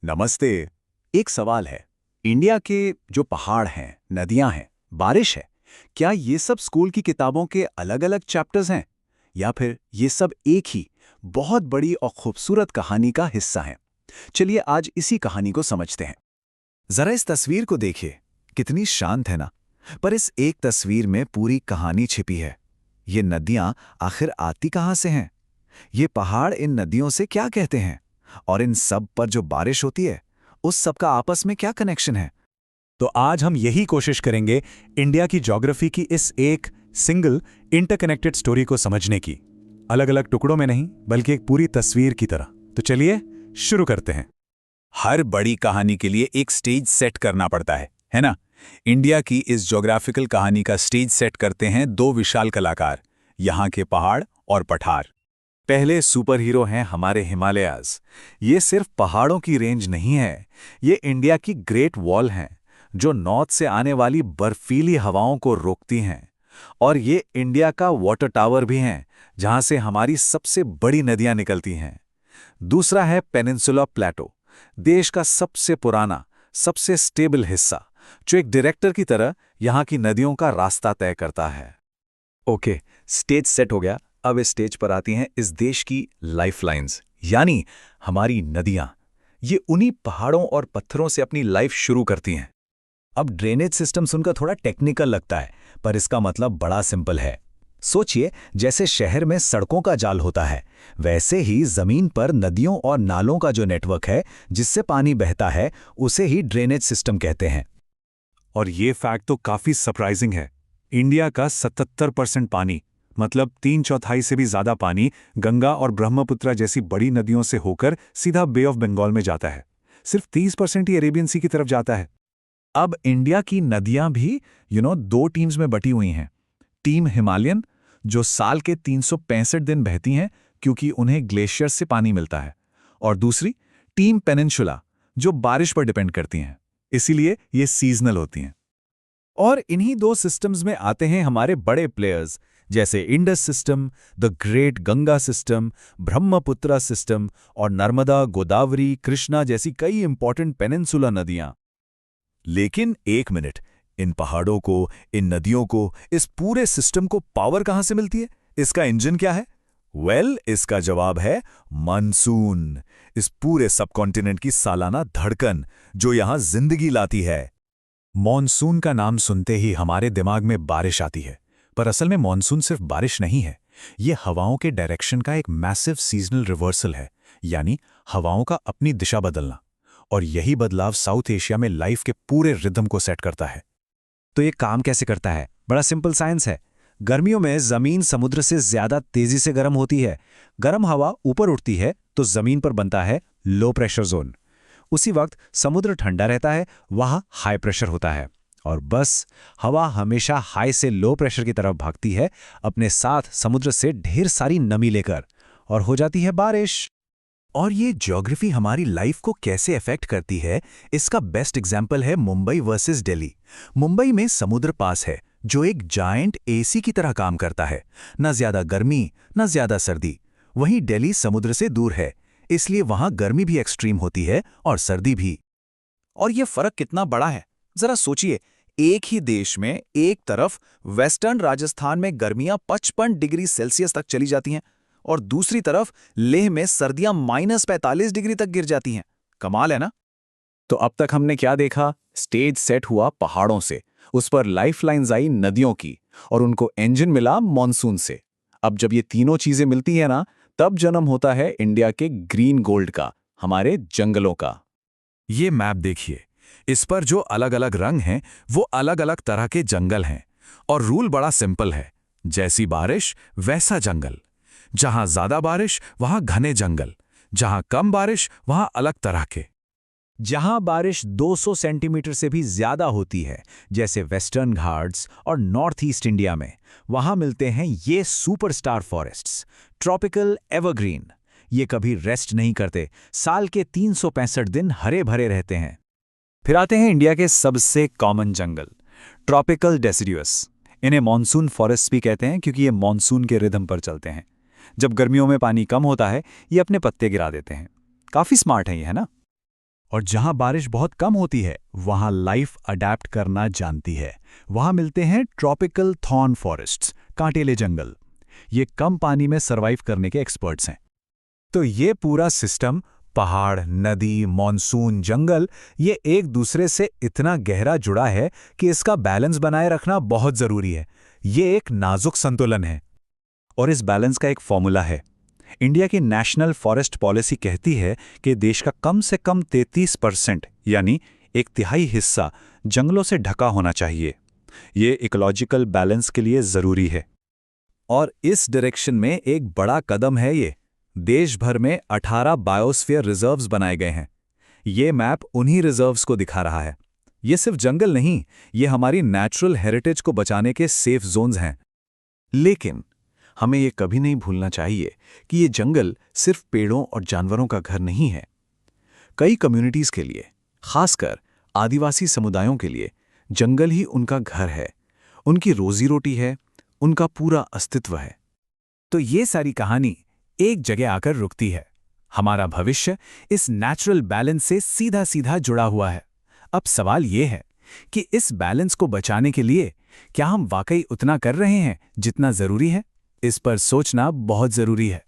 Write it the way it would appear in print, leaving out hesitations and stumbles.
नमस्ते। एक सवाल है। इंडिया के जो पहाड़ हैं, नदियां हैं, बारिश है, क्या ये सब स्कूल की किताबों के अलग-अलग चैप्टर्स हैं या फिर ये सब एक ही बहुत बड़ी और खूबसूरत कहानी का हिस्सा हैं? चलिए आज इसी कहानी को समझते हैं। जरा इस तस्वीर को देखिए, कितनी शांत है ना? पर इस एक तस्वीर में पूरी कहानी छिपी है। ये नदियां आखिर आती कहां से हैं? ये पहाड़ इन नदियों से क्या कहते हैं? और इन सब पर जो बारिश होती है, उस सब का आपस में क्या कनेक्शन है? तो आज हम यही कोशिश करेंगे इंडिया की ज्योग्राफी की इस एक सिंगल इंटरकनेक्टेड स्टोरी को समझने की, अलग अलग टुकड़ों में नहीं बल्कि एक पूरी तस्वीर की तरह। तो चलिए शुरू करते हैं। हर बड़ी कहानी के लिए एक स्टेज सेट करना पड़ता है ना? इंडिया की इस ज्योग्राफिकल कहानी का स्टेज सेट करते हैं दो विशाल कलाकार, यहाँ के पहाड़ और पठार। पहले सुपर हीरो हैं हमारे हिमालयाज। ये सिर्फ पहाड़ों की रेंज नहीं है, ये इंडिया की ग्रेट वॉल हैं, जो नॉर्थ से आने वाली बर्फीली हवाओं को रोकती हैं। और ये इंडिया का वाटर टावर भी हैं, जहां से हमारी सबसे बड़ी नदियां निकलती हैं। दूसरा है पेनिनसुला प्लेटो, देश का सबसे पुराना, सबसे स्टेबल हिस्सा, जो एक डायरेक्टर की तरह यहां की नदियों का रास्ता तय करता है। ओके, स्टेज सेट हो गया। अब इस स्टेज पर आती हैं इस देश की लाइफलाइंस, यानी हमारी नदियां। ये उन्हीं पहाड़ों और पत्थरों से अपनी लाइफ शुरू करती हैं। अब ड्रेनेज सिस्टम सुनकर थोड़ा टेक्निकल लगता है, पर इसका मतलब बड़ा सिंपल है। सोचिए, जैसे शहर में सड़कों का जाल होता है, वैसे ही जमीन पर नदियों और नालों का जो नेटवर्क है, जिससे पानी बहता है, उसे ही ड्रेनेज सिस्टम कहते हैं। और ये फैक्ट तो काफी सरप्राइजिंग है। इंडिया का 77% पानी, मतलब 3/4 से भी ज्यादा पानी, गंगा और ब्रह्मपुत्र जैसी बड़ी नदियों से होकर सीधा बे ऑफ बंगाल में जाता है। सिर्फ 30% ही अरेबियन सी की तरफ जाता है। अब इंडिया की नदियां भी दो टीम्स में बटी हुई हैं। टीम हिमालयन, जो साल के 365 दिन बहती हैं क्योंकि उन्हें ग्लेशियर से पानी मिलता है, और दूसरी टीम पेनिनसुला, जो बारिश पर डिपेंड करती हैं, इसीलिए ये सीजनल होती हैं। और इन्हीं दो सिस्टम्स में आते हैं हमारे बड़े प्लेयर्स, जैसे Indus system, the great Ganga system, Brahmaputra system और नर्मदा, गोदावरी, कृष्णा जैसी कई इंपॉर्टेंट पेनिनसुला नदियां। लेकिन एक मिनट, इन पहाड़ों को, इन नदियों को, इस पूरे सिस्टम को पावर कहां से मिलती है? इसका इंजन क्या है? इसका जवाब है मानसून, इस पूरे सबकॉन्टिनेंट की सालाना धड़कन, जो यहां जिंदगी लाती है। मॉनसून का नाम सुनते ही हमारे दिमाग में बारिश आती है, पर असल में मॉनसून सिर्फ बारिश नहीं है। ये हवाओं के डायरेक्शन का एक मैसिव सीजनल रिवर्सल है, यानी हवाओं का अपनी दिशा बदलना। और यही बदलाव साउथ एशिया में लाइफ के पूरे रिदम को सेट करता है। तो ये काम कैसे करता है? बड़ा सिंपल साइंस है। गर्मियों में जमीन समुद्र से ज्यादा तेजी से गर्म होती है। गर्म हवा ऊपर उठती है तो जमीन पर बनता है लो प्रेशर जोन। उसी वक्त समुद्र ठंडा रहता है, वहां हाई प्रेशर होता है। और बस हवा हमेशा हाई से लो प्रेशर की तरफ भागती है, अपने साथ समुद्र से ढेर सारी नमी लेकर, और हो जाती है बारिश। और ये ज्योग्राफी हमारी लाइफ को कैसे अफेक्ट करती है, इसका बेस्ट एग्जाम्पल है मुंबई वर्सेस दिल्ली। मुंबई में समुद्र पास है, जो एक जायंट एसी की तरह काम करता है। न ज्यादा गर्मी, न ज्यादा सर्दी। वहीं दिल्ली समुद्र से दूर है, इसलिए वहां गर्मी भी एक्सट्रीम होती है और सर्दी भी। और ये फर्क कितना बड़ा है, जरा सोचिए। एक ही देश में एक तरफ वेस्टर्न राजस्थान में गर्मियां 55 डिग्री सेल्सियस तक चली जाती हैं, और दूसरी तरफ लेह में सर्दियां -45 डिग्री तक गिर जाती हैं। कमाल है ना? तो अब तक हमने क्या देखा? स्टेज सेट हुआ पहाड़ों से, उस पर लाइफलाइंस आई नदियों की, और उनको इंजन मिला मॉनसून से। अब जब ये तीनों चीजें मिलती हैं ना, तब जन्म होता है इंडिया के ग्रीन गोल्ड का, हमारे जंगलों का। ये मैप देखिए, इस पर जो अलग अलग रंग हैं, वो अलग अलग तरह के जंगल हैं। और रूल बड़ा सिंपल है, जैसी बारिश वैसा जंगल। जहां ज्यादा बारिश वहां घने जंगल, जहां कम बारिश वहां अलग तरह के। जहां बारिश 200 सेंटीमीटर से भी ज्यादा होती है, जैसे वेस्टर्न घाट्स और नॉर्थ ईस्ट इंडिया में, वहां मिलते हैं ये सुपरस्टार फॉरेस्ट्स, ट्रॉपिकल एवरग्रीन। ये कभी रेस्ट नहीं करते, साल के 365 दिन हरे भरे रहते हैं। फिर आते हैं इंडिया के सबसे कॉमन जंगल, ट्रॉपिकल डेसिडुअस। इन्हें मॉनसून फॉरेस्ट भी कहते हैं क्योंकि ये मॉनसून के रिदम पर चलते हैं। जब गर्मियों में पानी कम होता है, ये अपने पत्ते गिरा देते हैं। काफी स्मार्ट है ये, है ना? और जहां बारिश बहुत कम होती है वहां लाइफ अडैप्ट करना जानती है। वहां मिलते हैं ट्रॉपिकल थॉर्न फॉरेस्ट्स, कांटेले जंगल। ये कम पानी में सर्वाइव करने के एक्सपर्ट्स हैं। तो ये पूरा सिस्टम, पहाड़, नदी, मॉनसून, जंगल, ये एक दूसरे से इतना गहरा जुड़ा है कि इसका बैलेंस बनाए रखना बहुत जरूरी है। ये एक नाजुक संतुलन है। और इस बैलेंस का एक फॉर्मूला है। इंडिया की नेशनल फॉरेस्ट पॉलिसी कहती है कि देश का कम से कम 33% यानी 1/3 हिस्सा जंगलों से ढका होना चाहिए। ये इकोलॉजिकल बैलेंस के लिए ज़रूरी है। और इस डायरेक्शन में एक बड़ा कदम है ये। देश भर में 18 बायोस्फीयर रिजर्व्स बनाए गए हैं। ये मैप उन्हीं रिजर्व्स को दिखा रहा है। ये सिर्फ जंगल नहीं, ये हमारी नेचुरल हेरिटेज को बचाने के सेफ जोन्स हैं। लेकिन हमें ये कभी नहीं भूलना चाहिए कि ये जंगल सिर्फ पेड़ों और जानवरों का घर नहीं है। कई कम्युनिटीज के लिए, खासकर आदिवासी समुदायों के लिए, जंगल ही उनका घर है, उनकी रोजी रोटी है, उनका पूरा अस्तित्व है। तो ये सारी कहानी एक जगह आकर रुकती है। हमारा भविष्य इस नेचुरल बैलेंस से सीधा सीधा जुड़ा हुआ है। अब सवाल ये है कि इस बैलेंस को बचाने के लिए क्या हम वाकई उतना कर रहे हैं जितना जरूरी है? इस पर सोचना बहुत जरूरी है।